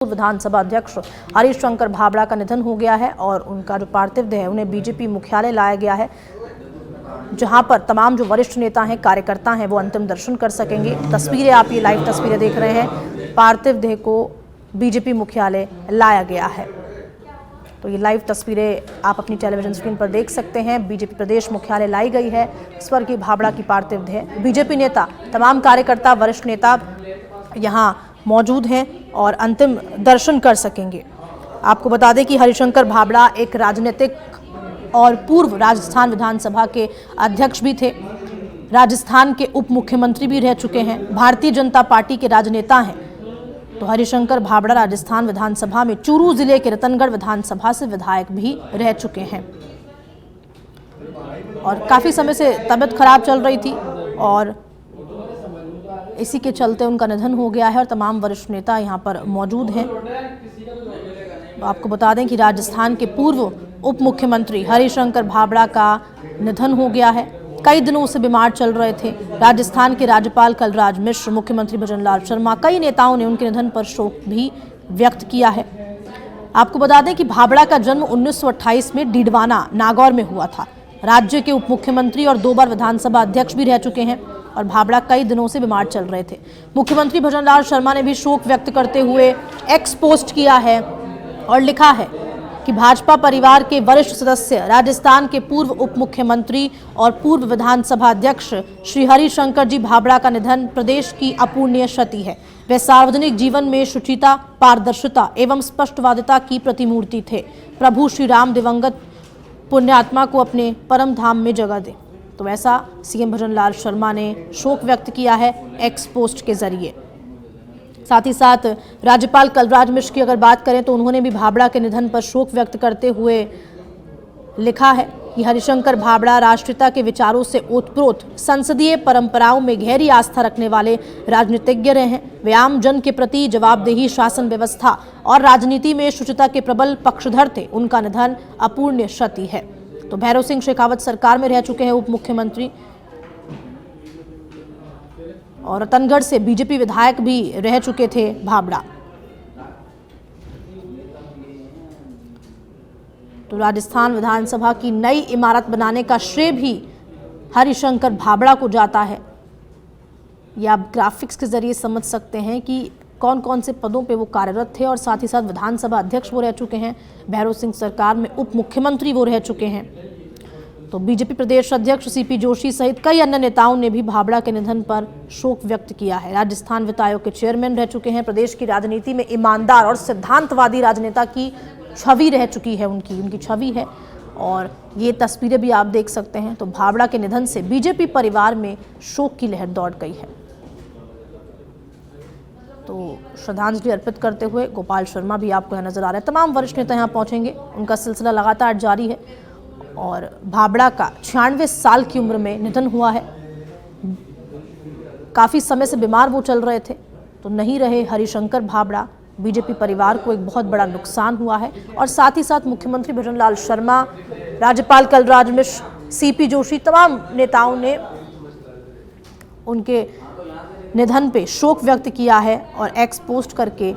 पूर्व विधानसभा अध्यक्ष हरिशंकर भाबड़ा का निधन हो गया है और उनका जो पार्थिव देह है उन्हें बीजेपी मुख्यालय लाया गया है, जहां पर तमाम जो वरिष्ठ नेता हैं, कार्यकर्ता हैं, वो अंतिम दर्शन कर सकेंगे। तस्वीरें आप ये लाइव तस्वीरें देख रहे हैं, पार्थिव देह को बीजेपी मुख्यालय लाया गया है। तो ये लाइव तस्वीरें आप अपनी टेलीविजन स्क्रीन पर देख सकते हैं। बीजेपी प्रदेश मुख्यालय लाई गई है स्वर्गीय भाबड़ा की पार्थिव देह। बीजेपी नेता, तमाम कार्यकर्ता, वरिष्ठ नेता यहाँ मौजूद हैं और अंतिम दर्शन कर सकेंगे। आपको बता दें कि हरिशंकर भाबड़ा एक राजनीतिक और पूर्व राजस्थान विधानसभा के अध्यक्ष भी थे, राजस्थान के उप मुख्यमंत्री भी रह चुके हैं, भारतीय जनता पार्टी के राजनेता हैं। तो हरिशंकर भाबड़ा राजस्थान विधानसभा में चूरू जिले के रतनगढ़ विधानसभा से विधायक भी रह चुके हैं और काफ़ी समय से तबीयत खराब चल रही थी और इसी के चलते उनका निधन हो गया है और तमाम वरिष्ठ नेता यहाँ पर मौजूद हैं। तो आपको बता दें कि राजस्थान के पूर्व उप मुख्यमंत्री हरिशंकर भाबड़ा का निधन हो गया है। कई दिनों से बीमार चल रहे थे। राजस्थान के राज्यपाल कलराज मिश्र, मुख्यमंत्री भजनलाल शर्मा, कई नेताओं ने उनके निधन पर शोक भी व्यक्त किया है। आपको बता दें कि भाबड़ा का जन्म 1928 में डीडवाना, नागौर में हुआ था। राज्य के उप मुख्यमंत्री और 2 बार विधानसभा अध्यक्ष भी रह चुके हैं और भाबड़ा कई दिनों से बीमार चल रहे थे। मुख्यमंत्री भजनलाल शर्मा ने भी शोक व्यक्त करते हुए एक्स पोस्ट किया है और लिखा है कि भाजपा परिवार के वरिष्ठ सदस्य, राजस्थान के पूर्व उप मुख्यमंत्री और पूर्व विधानसभा अध्यक्ष श्री हरिशंकर जी भाबड़ा का निधन प्रदेश की अपूर्णीय क्षति है। वे सार्वजनिक जीवन में शुचिता, पारदर्शिता एवं स्पष्टवादिता की प्रतिमूर्ति थे। प्रभु श्री राम दिवंगत पुण्यात्मा को अपने परम धाम में जगह दे। तो ऐसा सीएम भजनलाल शर्मा ने शोक व्यक्त किया है एक्स पोस्ट के जरिए। साथ ही साथ राज्यपाल कलराज मिश्र की अगर बात करें तो उन्होंने भी भाबड़ा के निधन पर शोक व्यक्त करते हुए लिखा है कि हरिशंकर भाबड़ा राष्ट्रीयता के विचारों से ओतप्रोत, संसदीय परंपराओं में गहरी आस्था रखने वाले राजनीतिज्ञ रहे हैं। वे आम जन के प्रति जवाबदेही, शासन व्यवस्था और राजनीति में शुचिता के प्रबल पक्षधर थे। उनका निधन अपूर्णीय क्षति है। तो भैरव सिंह शेखावत सरकार में रह चुके हैं उप मुख्यमंत्री और रतनगढ़ से बीजेपी विधायक भी रह चुके थे भाबड़ा। तो राजस्थान विधानसभा की नई इमारत बनाने का श्रेय भी हरिशंकर भाबड़ा को जाता है। या आप ग्राफिक्स के जरिए समझ सकते हैं कि कौन कौन से पदों पे वो कार्यरत थे और साथ ही साथ विधानसभा अध्यक्ष वो रह चुके हैं, भैरव सिंह सरकार में उप मुख्यमंत्री वो रह चुके हैं। तो बीजेपी प्रदेश अध्यक्ष सीपी जोशी सहित कई अन्य नेताओं ने भी भाबड़ा के निधन पर शोक व्यक्त किया है। राजस्थान वित्त आयोग के चेयरमैन रह चुके हैं। प्रदेश की राजनीति में ईमानदार और सिद्धांतवादी राजनेता की छवि रह चुकी है, उनकी छवि है और ये तस्वीरें भी आप देख सकते हैं। तो भाबड़ा के निधन से बीजेपी परिवार में शोक की लहर दौड़ गई है। तो श्रद्धांजलि अर्पित करते हुए गोपाल शर्मा भी आपको यहाँ नजर आ रहे हैं। तमाम वरिष्ठ नेता यहाँ पहुंचेंगे, उनका सिलसिला लगातार जारी है और भाबड़ा का 96 साल की उम्र में निधन हुआ है। काफ़ी समय से बीमार वो चल रहे थे, तो नहीं रहे हरिशंकर भाबड़ा। बीजेपी परिवार को एक बहुत बड़ा नुकसान हुआ है और साथ ही साथ मुख्यमंत्री भजनलाल शर्मा, राज्यपाल कलराज मिश्र, सीपी जोशी, तमाम नेताओं ने उनके निधन पे शोक व्यक्त किया है और एक्स पोस्ट करके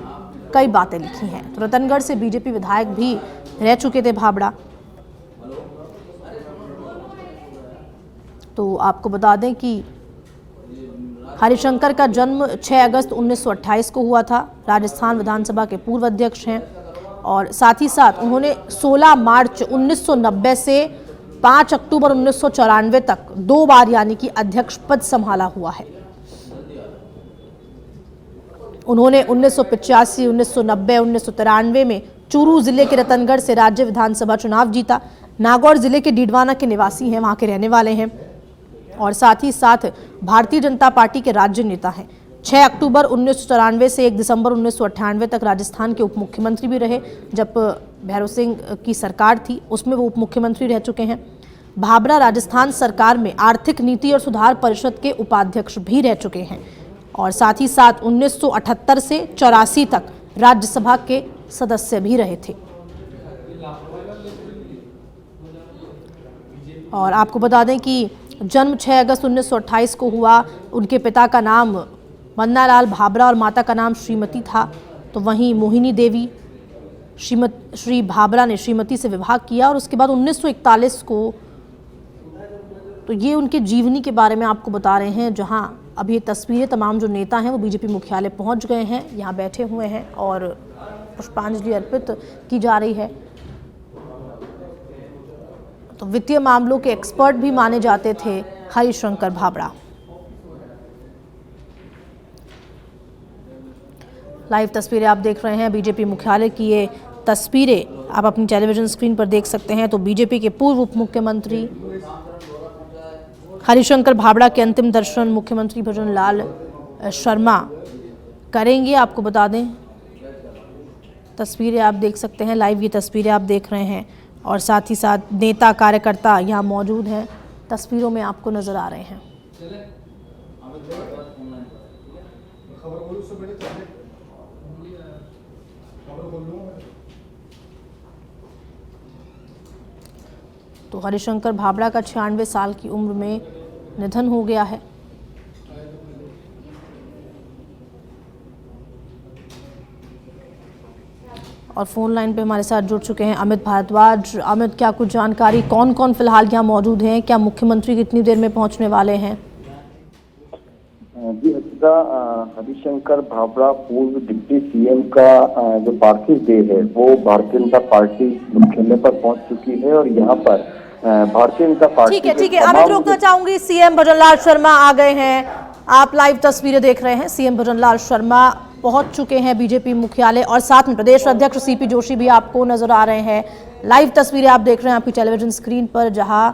कई बातें लिखी हैं। तो रतनगढ़ से बीजेपी विधायक भी रह चुके थे भाबड़ा। तो आपको बता दें कि हरिशंकर का जन्म 6 अगस्त 1928 को हुआ था। राजस्थान विधानसभा के पूर्व अध्यक्ष हैं और साथ ही साथ उन्होंने 16 मार्च 1990 से 5 अक्टूबर 1994 तक 2 बार यानी कि अध्यक्ष पद संभाला हुआ है। उन्होंने 1985, 1990, 1993 में चूरू जिले के रतनगढ़ से राज्य विधानसभा चुनाव जीता। नागौर जिले के डीडवाना के निवासी हैं, वहां के रहने वाले हैं और साथ ही साथ भारतीय जनता पार्टी के राज्य नेता हैं। 6 अक्टूबर 1994 से 1 दिसंबर 1998 तक राजस्थान के उप मुख्यमंत्री भी रहे। जब भैरव सिंह की सरकार थी उसमें वो उप मुख्यमंत्री रह चुके हैं। भाबड़ा राजस्थान सरकार में आर्थिक नीति और सुधार परिषद के उपाध्यक्ष भी रह चुके हैं और साथ ही साथ 1978 से 84 तक राज्यसभा के सदस्य भी रहे थे। और आपको बता दें कि जन्म 6 अगस्त 1928 को हुआ। उनके पिता का नाम मन्नालाल भाबड़ा और माता का नाम श्रीमती था। तो वहीं मोहिनी देवी श्री भाबरा ने श्रीमती से विवाह किया और उसके बाद 1941 को, तो ये उनके जीवनी के बारे में आपको बता रहे हैं, जहां अब ये तस्वीरें तमाम जो नेता हैं वो बीजेपी मुख्यालय पहुंच गए हैं, यहाँ बैठे हुए हैं और पुष्पांजलि अर्पित की जा रही है। तो वित्तीय मामलों के एक्सपर्ट भी माने जाते थे हरिशंकर भाबरा। लाइव तस्वीरें आप देख रहे हैं बीजेपी मुख्यालय की, ये तस्वीरें आप अपनी टेलीविजन स्क्रीन पर देख सकते हैं। तो बीजेपी के पूर्व उप मुख्यमंत्री हरिशंकर भाबरा के अंतिम दर्शन मुख्यमंत्री भजनलाल शर्मा करेंगे। आपको बता दें, तस्वीरें आप देख सकते हैं, लाइव ये तस्वीरें आप देख रहे हैं और साथ ही साथ नेता कार्यकर्ता यहाँ मौजूद हैं, तस्वीरों में आपको नजर आ रहे हैं। तो हरिशंकर भाबरा का 96 साल की उम्र में निधन हो गया है। और फोन लाइन पे हमारे साथ जुड़ चुके हैं अमित भारद्वाज। अमित, क्या कुछ जानकारी, कौन कौन फिलहाल यहाँ मौजूद हैं? क्या मुख्यमंत्री कितनी देर में पहुंचने वाले हैं? जी हर्षिता, हरिशंकर भाबरा पूर्व डिप्टी सीएम का जो पार्थिव देह है वो भारतीय जनता पार्टी मुख्यालय पर पहुंच चुकी है और यहाँ पर भारतीय जनता पार्टी। ठीक है अमित, रोकना चाहूंगी। सीएम भजनलाल शर्मा आ गए हैं, आप लाइव तस्वीरें देख रहे हैं। सीएम भजनलाल शर्मा पहुंच चुके हैं बीजेपी मुख्यालय और साथ में प्रदेश अध्यक्ष सीपी जोशी भी आपको नजर आ रहे हैं। लाइव तस्वीरें आप देख रहे हैं आपकी टेलीविजन स्क्रीन पर, जहां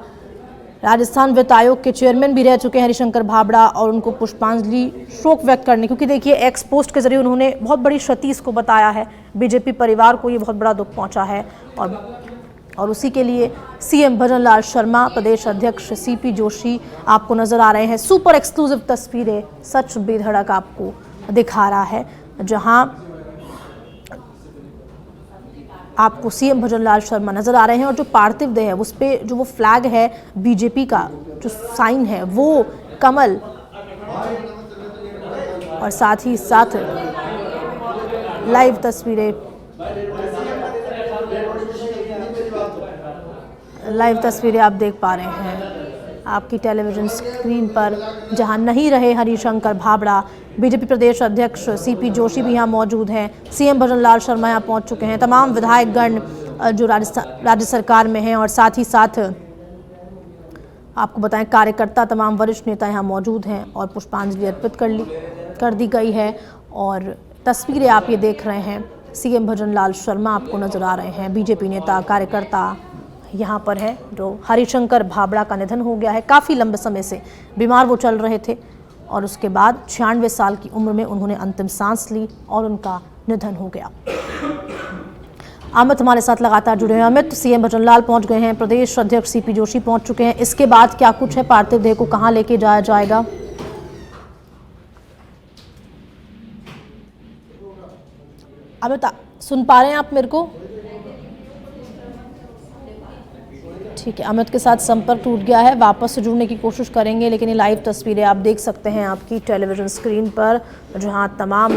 राजस्थान वित्त आयोग के चेयरमैन भी रह चुके हैं हरिशंकर भाबरा और उनको पुष्पांजलि शोक व्यक्त करने, क्योंकि देखिए एक्स पोस्ट के जरिए उन्होंने बहुत बड़ी क्षति इसको बताया है, बीजेपी परिवार को ये बहुत बड़ा दुख पहुंचा है और उसी के लिए सीएम भजनलाल शर्मा, प्रदेश अध्यक्ष सीपी जोशी आपको नजर आ रहे हैं। सुपर एक्सक्लूसिव तस्वीरें सच बेधड़क आपको दिखा रहा है, जहां आपको सीएम भजनलाल शर्मा नजर आ रहे हैं और जो पार्थिव देह है उस पे जो वो फ्लैग है बीजेपी का जो साइन है वो कमल, और साथ ही साथ लाइव तस्वीरें आप देख पा रहे हैं आपकी टेलीविजन स्क्रीन पर, जहां नहीं रहे हरिशंकर भाबरा, बीजेपी प्रदेश अध्यक्ष सीपी जोशी भी यहाँ मौजूद हैं, सीएम भजनलाल शर्मा यहाँ पहुँच चुके हैं, तमाम विधायकगण जो राज्य सरकार में हैं और साथ ही साथ आपको बताएं कार्यकर्ता, तमाम वरिष्ठ नेता यहाँ मौजूद हैं और पुष्पांजलि अर्पित कर दी गई है। और तस्वीरें आप ये देख रहे हैं, सीएम भजनलाल शर्मा आपको नजर आ रहे हैं, बीजेपी नेता कार्यकर्ता यहाँ पर है। जो हरिशंकर भाबरा का निधन हो गया है, काफ़ी लंबे समय से बीमार वो चल रहे थे और उसके बाद 96 साल की उम्र में उन्होंने अंतिम सांस ली और उनका निधन हो गया। अमित हमारे साथ लगातार जुड़े हैं। अमित, सीएम भजनलाल पहुंच गए हैं, प्रदेश अध्यक्ष सीपी जोशी पहुंच चुके हैं, इसके बाद क्या कुछ है? पार्थिव देह को कहां लेके जाया जाएगा? अमित, सुन पा रहे हैं आप मेरे को? ठीक है, अमित के साथ संपर्क टूट गया है, वापस से जुड़ने की कोशिश करेंगे, लेकिन ये लाइव तस्वीरें आप देख सकते हैं आपकी टेलीविजन स्क्रीन पर, जहां तमाम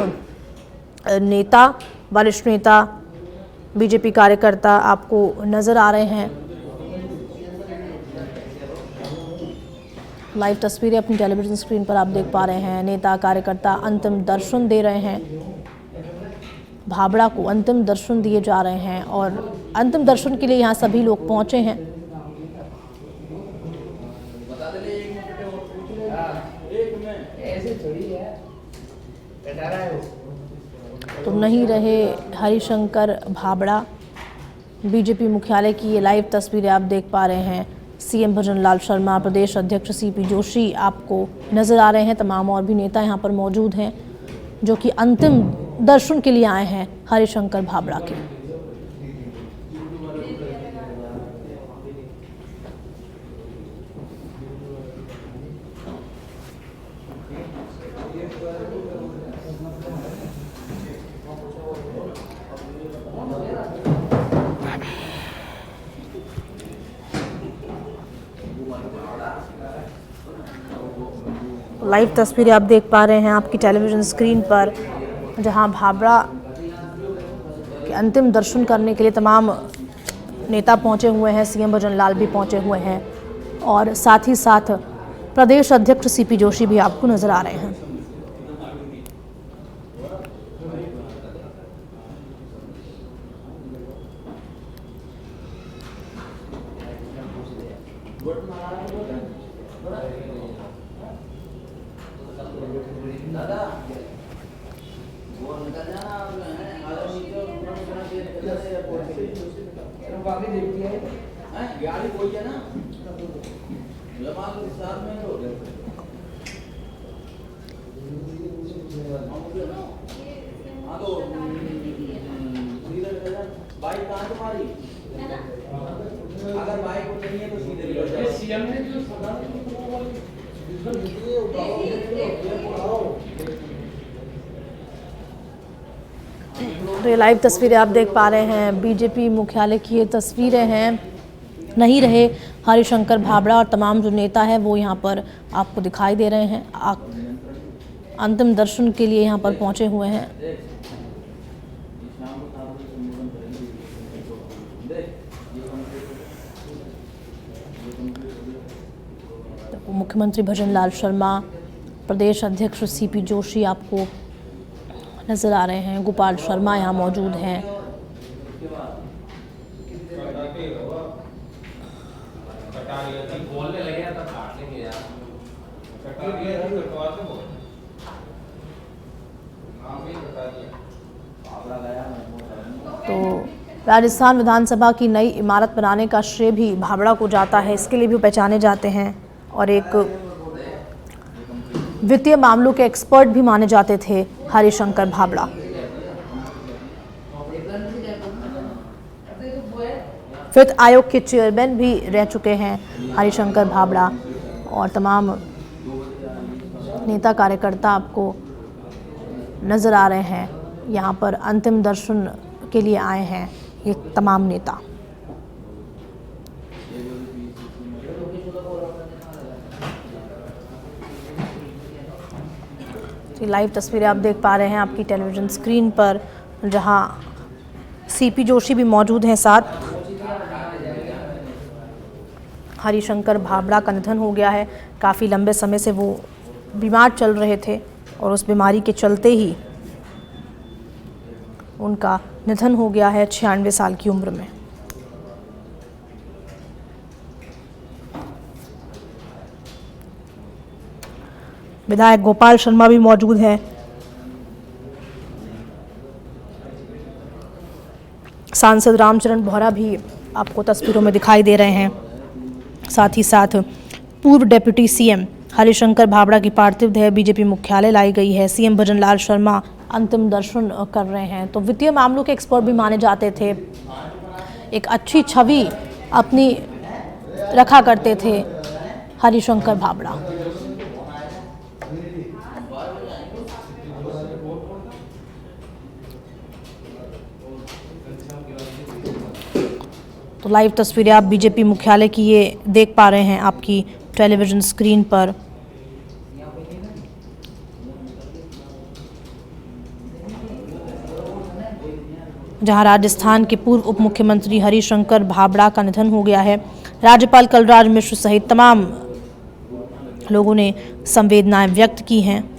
नेता, वरिष्ठ नेता, बीजेपी कार्यकर्ता आपको नजर आ रहे हैं। लाइव तस्वीरें अपनी टेलीविजन स्क्रीन पर आप देख पा रहे हैं, नेता कार्यकर्ता अंतिम दर्शन दे रहे हैं, भाबरा को अंतिम दर्शन दिए जा रहे हैं और अंतिम दर्शन के लिए यहाँ सभी लोग पहुँचे हैं। तो नहीं रहे हरिशंकर भाबरा, बीजेपी मुख्यालय की ये लाइव तस्वीरें आप देख पा रहे हैं। सीएम भजनलाल शर्मा, प्रदेश अध्यक्ष सीपी जोशी आपको नजर आ रहे हैं, तमाम और भी नेता यहाँ पर मौजूद हैं जो कि अंतिम दर्शन के लिए आए हैं हरिशंकर भाबरा के। लाइव तस्वीरें आप देख पा रहे हैं आपकी टेलीविजन स्क्रीन पर, जहां भाबरा अंतिम दर्शन करने के लिए तमाम नेता पहुंचे हुए हैं। सीएम भजन लाल भी पहुंचे हुए हैं और साथ ही साथ प्रदेश अध्यक्ष सीपी जोशी भी आपको नजर आ रहे हैं। बाइक कहाँ तुम्हारी? अगर बाइक को चाहिए तो सीधे सीएम ने जो तो ये लाइव तस्वीरें आप देख पा रहे हैं, बीजेपी मुख्यालय की ये तस्वीरें हैं। नहीं रहे हरिशंकर भाबड़ा और तमाम जो नेता हैं वो यहाँ पर आपको दिखाई दे रहे हैं। अंतिम दर्शन के लिए यहाँ पर पहुँचे हुए हैं। तो मुख्यमंत्री भजन लाल शर्मा, प्रदेश अध्यक्ष सीपी जोशी आपको नजर आ रहे हैं। गोपाल शर्मा यहाँ मौजूद हैं। तो राजस्थान विधानसभा की नई इमारत बनाने का श्रेय भी भाबड़ा को जाता है, इसके लिए भी पहचाने जाते हैं और एक वित्तीय मामलों के एक्सपर्ट भी माने जाते थे हरिशंकर भाबड़ा। वित्त आयोग के चेयरमैन भी रह चुके हैं हरिशंकर भाबड़ा और तमाम नेता कार्यकर्ता आपको नजर आ रहे हैं। यहाँ पर अंतिम दर्शन के लिए आए हैं ये तमाम नेता। लाइव तस्वीरें आप देख पा रहे हैं आपकी टेलीविजन स्क्रीन पर, जहां सीपी जोशी भी मौजूद हैं साथ। हरिशंकर भाबड़ा का निधन हो गया है। काफ़ी लंबे समय से वो बीमार चल रहे थे और उस बीमारी के चलते ही उनका निधन हो गया है 96 साल की उम्र में। विधायक गोपाल शर्मा भी मौजूद हैं। सांसद रामचरण बोहरा भी आपको तस्वीरों में दिखाई दे रहे हैं। साथ ही साथ पूर्व डिप्टी सीएम हरिशंकर भाबड़ा की पार्थिव देह बीजेपी मुख्यालय लाई गई है। सीएम भजन लाल शर्मा अंतिम दर्शन कर रहे हैं। तो वित्तीय मामलों के एक्सपर्ट भी माने जाते थे, एक अच्छी छवि अपनी रखा करते थे हरिशंकर भाबड़ा। तो लाइव तस्वीरें आप बीजेपी मुख्यालय की ये देख पा रहे हैं आपकी टेलीविजन स्क्रीन पर। जहां राजस्थान के पूर्व उप मुख्यमंत्री हरिशंकर भाबड़ा का निधन हो गया है। राज्यपाल कलराज मिश्र सहित तमाम लोगों ने संवेदनाएं व्यक्त की हैं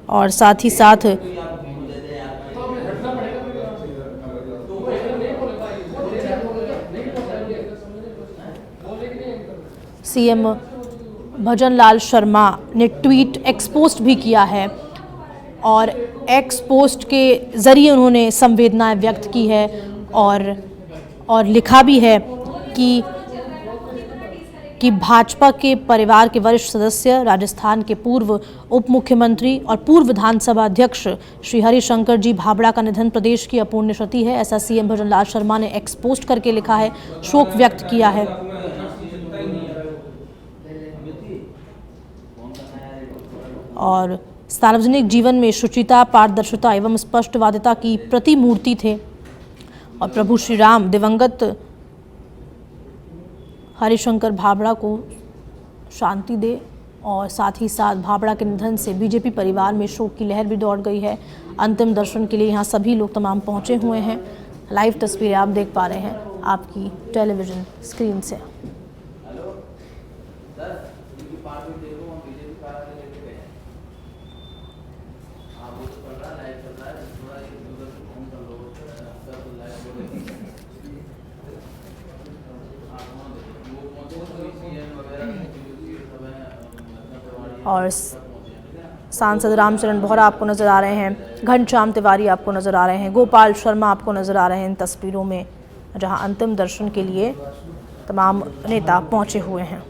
और साथ ही साथ सीएम भजन लाल शर्मा ने ट्वीट एक्सपोस्ट भी किया है और एक्सपोस्ट के ज़रिए उन्होंने संवेदनाएं व्यक्त की है और लिखा भी है कि भाजपा के परिवार के वरिष्ठ सदस्य राजस्थान के पूर्व उप मुख्यमंत्री और पूर्व विधानसभा अध्यक्ष श्री हरिशंकर जी भाबड़ा का निधन प्रदेश की अपूर्णीय क्षति है। ऐसा सीएम भजन लाल शर्मा ने एक्सपोस्ट करके लिखा है, शोक व्यक्त किया है। और सार्वजनिक जीवन में शुचिता, पारदर्शिता एवं स्पष्टवादिता की प्रतिमूर्ति थे और प्रभु श्री राम दिवंगत हरिशंकर भाबड़ा को शांति दे। और साथ ही साथ भाबड़ा के निधन से बीजेपी परिवार में शोक की लहर भी दौड़ गई है। अंतिम दर्शन के लिए यहाँ सभी लोग तमाम पहुँचे हुए हैं। लाइव तस्वीरें आप देख पा रहे हैं आपकी टेलीविजन स्क्रीन से। और सांसद रामचरण बोहरा आपको नज़र आ रहे हैं, घनश्याम तिवारी आपको नज़र आ रहे हैं, गोपाल शर्मा आपको नज़र आ रहे हैं इन तस्वीरों में, जहां अंतिम दर्शन के लिए तमाम नेता पहुंचे हुए हैं।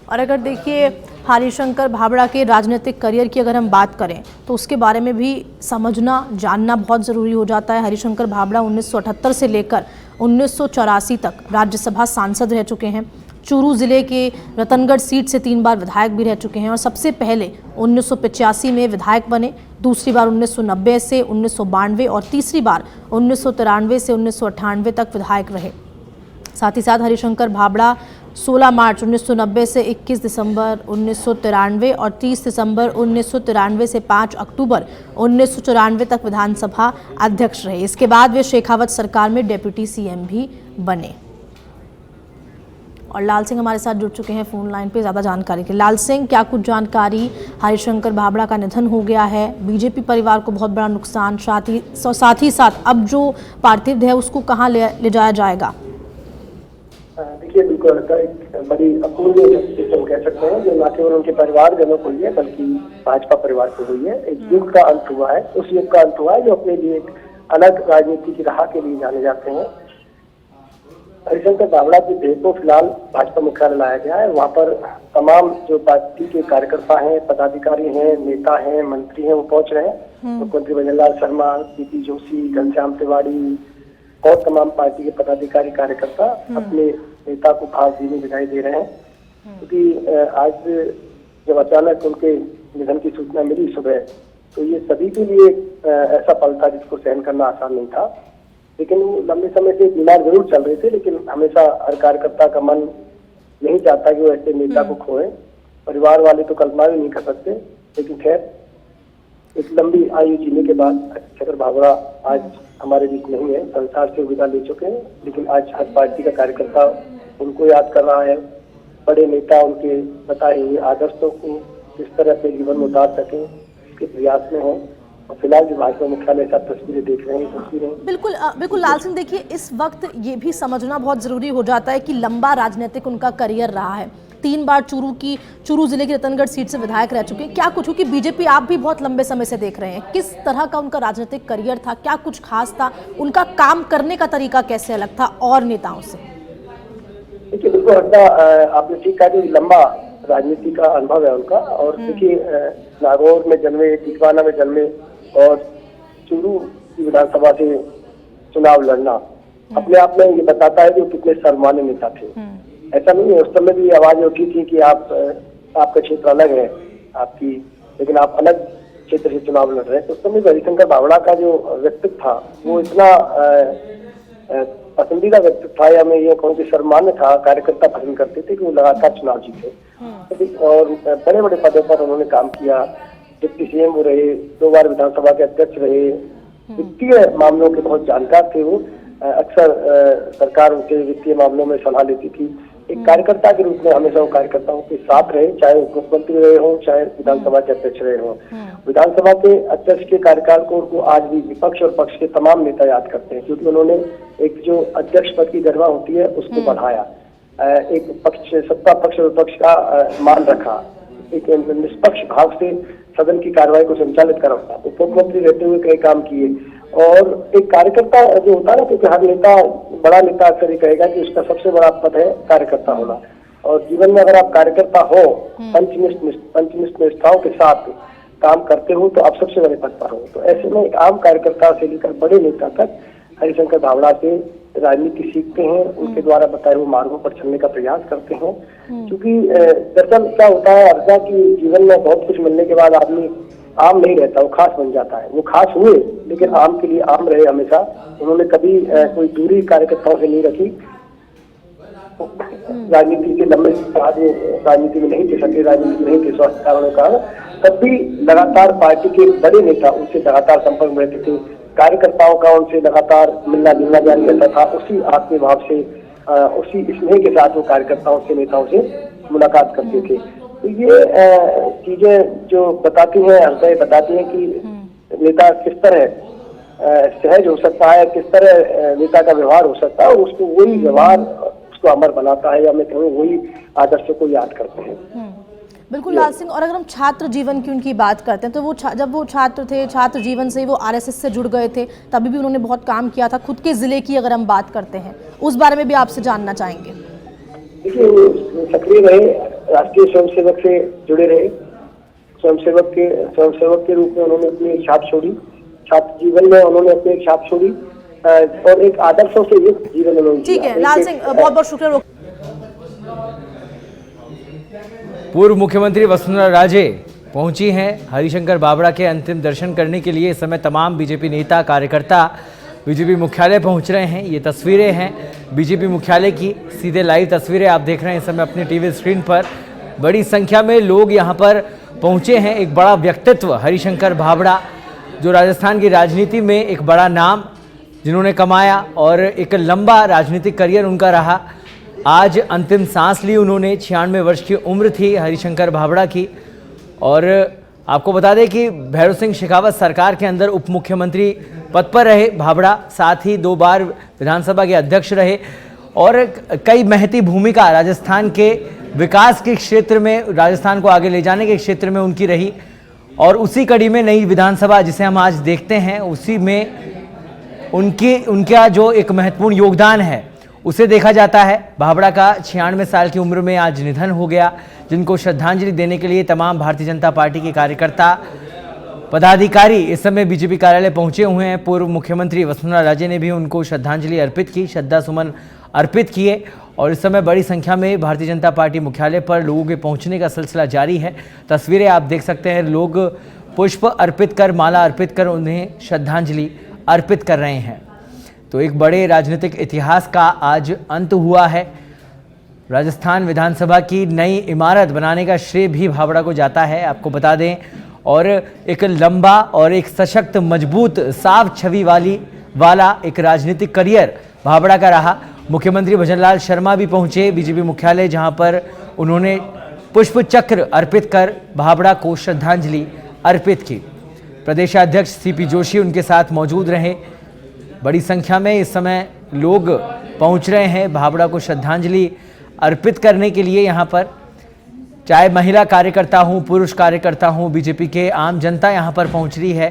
और अगर देखिए हरिशंकर भाबड़ा के राजनीतिक करियर की अगर हम बात करें तो उसके बारे में भी समझना जानना बहुत ज़रूरी हो जाता है। हरिशंकर भाबड़ा 1978 से लेकर 1984 तक राज्यसभा सांसद रह चुके हैं। चूरू ज़िले के रतनगढ़ सीट से 3 बार विधायक भी रह चुके हैं और सबसे पहले 1985 में विधायक बने, दूसरी बार 1990 से 1992 और तीसरी बार 1993 से 1998 तक विधायक रहे। साथ ही साथ हरिशंकर भाबड़ा 16 मार्च 1990 से 21 दिसंबर 1993 और 30 दिसंबर 1993 से 5 अक्टूबर 1994 तक विधानसभा अध्यक्ष रहे। इसके बाद वे शेखावत सरकार में डेप्यूटी सीएम भी बने। और लाल सिंह हमारे साथ जुड़ चुके हैं फोन लाइन पे ज़्यादा जानकारी के। लाल सिंह, क्या कुछ जानकारी? हरिशंकर भाबड़ा का निधन हो गया है, बीजेपी परिवार को बहुत बड़ा नुकसान, साथ ही साथ अब जो पार्थिव है उसको कहाँ ले जाया जाएगा? देखिए, बिल्कुल एक बड़ी अपूर्णीय हम कह सकते हैं जो न केवल उनके परिवारजनों को हुई है बल्कि भाजपा परिवार को हुई है। एक युग का अंत हुआ है, उस युग का अंत हुआ है जो अपने लिए एक अलग राजनीति की राह के लिए जाने जाते हैं। हरिशंकर भाबड़ा की देह को फिलहाल भाजपा मुख्यालय लाया गया है। वहाँ पर तमाम जो पार्टी के कार्यकर्ता हैं, पदाधिकारी हैं, नेता हैं, मंत्री हैं, वो पहुंच रहे हैं। मुख्यमंत्री भजनलाल शर्मा, पीपी जोशी, घनश्याम तिवारी और तमाम पार्टी के पदाधिकारी कार्यकर्ता अपने नेता को भावभीनी विदाई दे रहे हैं। क्योंकि आज जब अचानक उनके निधन की सूचना मिली सुबह, तो ये सभी के लिए ऐसा पल था जिसको सहन करना आसान नहीं था। लेकिन वो लंबे समय से बीमार जरूर चल रहे थे, लेकिन हमेशा हर कार्यकर्ता का मन नहीं चाहता कि वो ऐसे नेता को खोए। परिवार वाले तो कल्पना भी नहीं कर सकते। लेकिन खैर, एक लंबी आयु जीने के बाद हरिशंकर भाबड़ा आज हमारे बीच नहीं है, संसार से विदा ले चुके हैं। लेकिन आज हर पार्टी का कार्यकर्ता उनको याद कर रहा है। बड़े नेता उनके बताए हुए आदर्शों को किस तरह अपने जीवन में उतार सकें, इसके प्रयास में हैं। और फिलहाल जो भाजपा मुख्यालय से आप तस्वीरें देख रहे हैं, तस्वीरें बिल्कुल लाल सिंह, देखिए इस वक्त ये भी समझना बहुत ज़रूरी हो जाता है कि लंबा राजनीतिक उनका करियर रहा है। 3 बार चूरू जिले की रतनगढ़ सीट से विधायक रह चुके हैं। क्या कुछ हो कि बीजेपी आप भी बहुत लंबे समय से देख रहे हैं, किस तरह का उनका राजनीतिक करियर था, क्या कुछ खास था, उनका काम करने का तरीका कैसे अलग था और नेताओं से? देखिए, बिल्कुल आपने ठीक कहा कि लंबा राजनीति का अनुभव है उनका। और देखिए, नागौर में जन्मे, टिकवाना में जन्मे और चूरू की विधानसभा से चुनाव लड़ना अपने आप में ये बताता है कि वो कितने सर्वमान्य नेता थे। ऐसा नहीं है, उस समय भी आवाज उठी थी कि आपका क्षेत्र अलग है आपकी, लेकिन आप अलग क्षेत्र से चुनाव लड़ रहे हैं। तो उस समय हरिशंकर भाबड़ा का जो व्यक्तित्व था वो इतना पसंदीदा व्यक्तित्व था, या मैं ये कहूँ कि सर्वमान्य था। कार्यकर्ता पसंद करते थे कि वो लगातार चुनाव जीते और बड़े बड़े पदों पर उन्होंने काम किया। डिप्टी सीएम वो रहे, 2 बार विधानसभा के अध्यक्ष रहे, वित्तीय मामलों के बहुत जानकार थे वो। अक्सर सरकार उनके वित्तीय मामलों में सलाह लेती थी। एक कार्यकर्ता के रूप में हमेशा वो कार्यकर्ताओं के साथ रहे, चाहे मुख्यमंत्री रहे हों, चाहे विधानसभा के अध्यक्ष रहे हों। विधानसभा के अध्यक्ष के कार्यकाल को आज भी विपक्ष और पक्ष के तमाम नेता याद करते हैं, क्योंकि उन्होंने एक जो अध्यक्ष पद की गरिमा होती है उसको बढ़ाया, एक पक्ष सत्ता पक्ष और विपक्ष का मान रखा, एक निष्पक्ष भाव से सदन की कार्रवाई को संचालित करा। उप मुख्यमंत्री रहते हुए कई काम किए। और एक कार्यकर्ता जो होता है ना, क्योंकि हर नेता, बड़ा नेता अक्सर ये कहेगा कि उसका सबसे बड़ा पद है कार्यकर्ता होना। और जीवन में अगर आप कार्यकर्ता हो, पंचनिष्ठ निष्ठाओं के साथ काम करते हो, तो आप सबसे बड़े पद पर हो। तो ऐसे में एक आम कार्यकर्ता से लेकर बड़े नेता तक हरिशंकर भाबड़ा से राजनीति सीखते हैं, उनके द्वारा बताए हुए मार्गों पर चलने का प्रयास करते हैं। क्योंकि दरअसल क्या होता है, अर्जा की जीवन में बहुत कुछ मिलने के बाद आदमी आम नहीं रहता, वो खास बन जाता है। वो खास हुए लेकिन आम के लिए आम रहे हमेशा। उन्होंने कभी कोई दूरी कार्यकर्ताओं से नहीं रखी। राजनीति के लंबे बाद वो राजनीति में नहीं थे सके, राजनीति में नहीं थे स्वास्थ्य कारणों का, तब भी लगातार पार्टी के बड़े नेता उनसे लगातार संपर्क में रहते थे। कार्यकर्ताओं का उनसे लगातार मिलना जुलना जारी रहता था। उसी आत्मीय भाव से, उसी स्नेह के साथ वो कार्यकर्ताओं से, नेताओं से मुलाकात करते थे। तो ये चीजें जो बताती हैं, हृदय बताती हैं कि नेता किस तरह सहज हो सकता है, किस तरह नेता का व्यवहार हो सकता है, और उसको वही व्यवहार उसको अमर बनाता है, या मैं कहूँ वही आदर्शों को याद करते हैं। बिल्कुल लाल सिंह, और अगर हम छात्र जीवन की उनकी बात करते हैं तो वो जब वो छात्र थे, छात्र जीवन से वो आरएसएस से जुड़ गए थे, तभी भी उन्होंने बहुत काम किया था। खुद के ज़िले की अगर हम बात करते हैं, उस बारे में भी आपसे जानना चाहेंगे। देखिए, वो सक्रिय रहे, राष्ट्रीय स्वयंसेवक से जुड़े रहे, स्वयंसेवक के रूप में उन्होंने अपनी छाप छोड़ी। छात्र जीवन में उन्होंने अपनी एक छाप छोड़ी और एक आदर्शों से युक्त जीवन उन्होंने। ठीक है लाल सिंह, बहुत बहुत शुक्रिया। पूर्व मुख्यमंत्री वसुंधरा राजे पहुंची हैं हरिशंकर बाबड़ा के अंतिम दर्शन करने के लिए। इस समय तमाम बीजेपी नेता कार्यकर्ता बीजेपी मुख्यालय पहुंच रहे हैं। ये तस्वीरें हैं बीजेपी मुख्यालय की, सीधे लाइव तस्वीरें आप देख रहे हैं इस समय अपनी टीवी स्क्रीन पर। बड़ी संख्या में लोग यहां पर पहुंचे हैं। एक बड़ा व्यक्तित्व हरिशंकर बाबड़ा, जो राजस्थान की राजनीति में एक बड़ा नाम जिन्होंने कमाया और एक लंबा राजनीतिक करियर उनका रहा, आज अंतिम सांस ली उन्होंने। 96 वर्ष की उम्र थी हरिशंकर बाबड़ा की। और आपको बता दें कि भैरव सिंह शेखावत सरकार के अंदर उप मुख्यमंत्री पद पर रहे बाबड़ा, साथ ही 2 बार विधानसभा के अध्यक्ष रहे और कई महती भूमिका राजस्थान के विकास के क्षेत्र में, राजस्थान को आगे ले जाने के क्षेत्र में उनकी रही। और उसी कड़ी में नई विधानसभा जिसे हम आज देखते हैं, उसी में उनका जो एक महत्वपूर्ण योगदान है उसे देखा जाता है। बाबड़ा का 96 साल की उम्र में आज निधन हो गया, जिनको श्रद्धांजलि देने के लिए तमाम भारतीय जनता पार्टी के कार्यकर्ता, पदाधिकारी इस समय बीजेपी कार्यालय पहुंचे हुए हैं। पूर्व मुख्यमंत्री वसुंधरा राजे ने भी उनको श्रद्धांजलि अर्पित की, श्रद्धा सुमन अर्पित किए। और इस समय बड़ी संख्या में भारतीय जनता पार्टी मुख्यालय पर लोगों के पहुंचने का सिलसिला जारी है। तस्वीरें आप देख सकते हैं, लोग पुष्प अर्पित कर, माला अर्पित कर उन्हें श्रद्धांजलि अर्पित कर रहे हैं। तो एक बड़े राजनीतिक इतिहास का आज अंत हुआ है। राजस्थान विधानसभा की नई इमारत बनाने का श्रेय भी बाबड़ा को जाता है, आपको बता दें। और एक लंबा और एक सशक्त, मजबूत, साफ छवि वाला एक राजनीतिक करियर बाबड़ा का रहा। मुख्यमंत्री भजनलाल शर्मा भी पहुंचे बीजेपी मुख्यालय, जहां पर उन्होंने पुष्प चक्र अर्पित कर बाबड़ा को श्रद्धांजलि अर्पित की। प्रदेशाध्यक्ष सीपी जोशी उनके साथ मौजूद रहे। बड़ी संख्या में इस समय लोग पहुंच रहे हैं बाबड़ा को श्रद्धांजलि अर्पित करने के लिए। यहां पर चाहे महिला कार्यकर्ता हूं, पुरुष कार्यकर्ता हूं, बीजेपी के आम जनता यहां पर पहुंच रही है,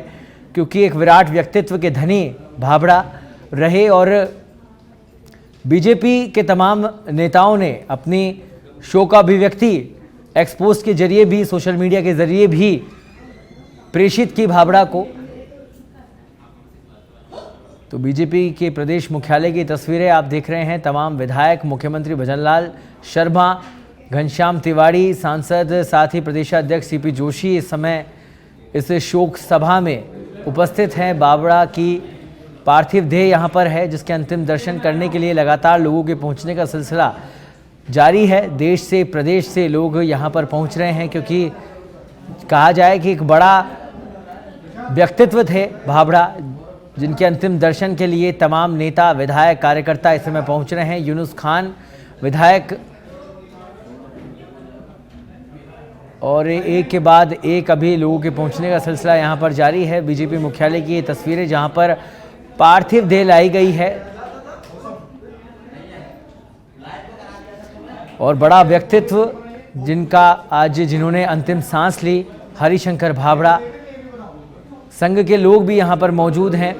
क्योंकि एक विराट व्यक्तित्व के धनी बाबड़ा रहे। और बीजेपी के तमाम नेताओं ने अपनी शोक अभिव्यक्ति एक्सपोस्ट के जरिए भी, सोशल मीडिया के जरिए भी प्रेषित की बाबड़ा को। तो बीजेपी के प्रदेश मुख्यालय की तस्वीरें आप देख रहे हैं। तमाम विधायक, मुख्यमंत्री भजनलाल शर्मा, घनश्याम तिवाड़ी सांसद, साथ ही प्रदेशाध्यक्ष सीपी जोशी इस समय इस शोक सभा में उपस्थित हैं। बाबड़ा की पार्थिव देह यहां पर है, जिसके अंतिम दर्शन करने के लिए लगातार लोगों के पहुंचने का सिलसिला जारी है। देश से, प्रदेश से लोग यहां पर पहुंच रहे हैं, क्योंकि कहा जाए कि एक बड़ा व्यक्तित्व थे बाबड़ा, जिनके अंतिम दर्शन के लिए तमाम नेता, विधायक, कार्यकर्ता इस समय पहुंच रहे हैं। यूनुस खान विधायक, और एक के बाद एक अभी लोगों के पहुंचने का सिलसिला यहां पर जारी है। बीजेपी मुख्यालय की ये तस्वीरें जहां पर पार्थिव देह लाई गई है, और बड़ा व्यक्तित्व जिन्होंने अंतिम सांस ली, हरिशंकर बाबड़ा। संघ के लोग भी यहां पर मौजूद हैं।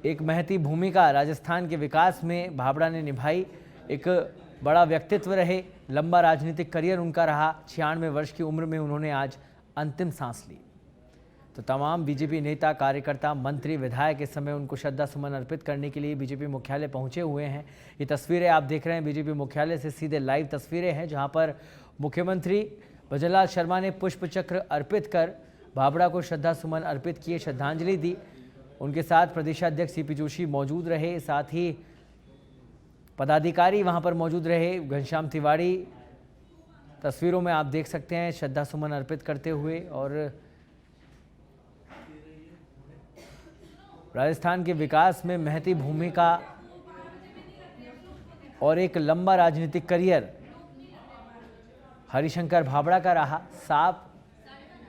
एक महती भूमिका राजस्थान के विकास में बाबड़ा ने निभाई। एक बड़ा व्यक्तित्व रहे, लंबा राजनीतिक करियर उनका रहा। 96 वर्ष की उम्र में उन्होंने आज अंतिम सांस ली। तो तमाम बीजेपी नेता, कार्यकर्ता, मंत्री, विधायक इस समय उनको श्रद्धा सुमन अर्पित करने के लिए बीजेपी मुख्यालय पहुंचे हुए हैं। ये तस्वीरें आप देख रहे हैं बीजेपी मुख्यालय से सीधे लाइव तस्वीरें हैं, जहां पर मुख्यमंत्री भजनलाल शर्मा ने पुष्प चक्र अर्पित कर भाभड़ा को श्रद्धा सुमन अर्पित किए, श्रद्धांजलि दी। उनके साथ प्रदेशाध्यक्ष सीपी जोशी मौजूद रहे, साथ ही पदाधिकारी वहां पर मौजूद रहे। घनश्याम तिवारी तस्वीरों में आप देख सकते हैं श्रद्धा सुमन अर्पित करते हुए। और राजस्थान के विकास में महती भूमिका और एक लंबा राजनीतिक करियर हरिशंकर भाभड़ा का रहा। साफ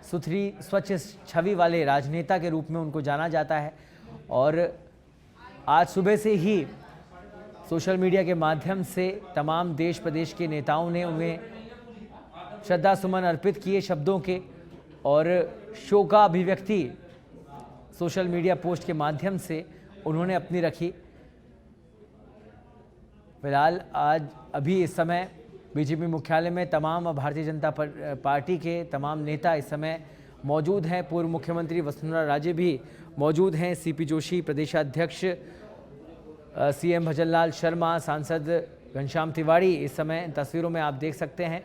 सुथरी स्वच्छ छवि वाले राजनेता के रूप में उनको जाना जाता है। और आज सुबह से ही सोशल मीडिया के माध्यम से तमाम देश प्रदेश के नेताओं ने उन्हें श्रद्धा सुमन अर्पित किए शब्दों के, और शोका अभिव्यक्ति सोशल मीडिया पोस्ट के माध्यम से उन्होंने अपनी रखी। फिलहाल आज अभी इस समय बीजेपी मुख्यालय में तमाम भारतीय जनता पार्टी के तमाम नेता इस समय मौजूद हैं। पूर्व मुख्यमंत्री वसुंधरा राजे भी मौजूद हैं, सीपी जोशी, प्रदेशाध्यक्ष सीएम भजनलाल शर्मा, सांसद घनश्याम तिवारी इस समय तस्वीरों में आप देख सकते हैं।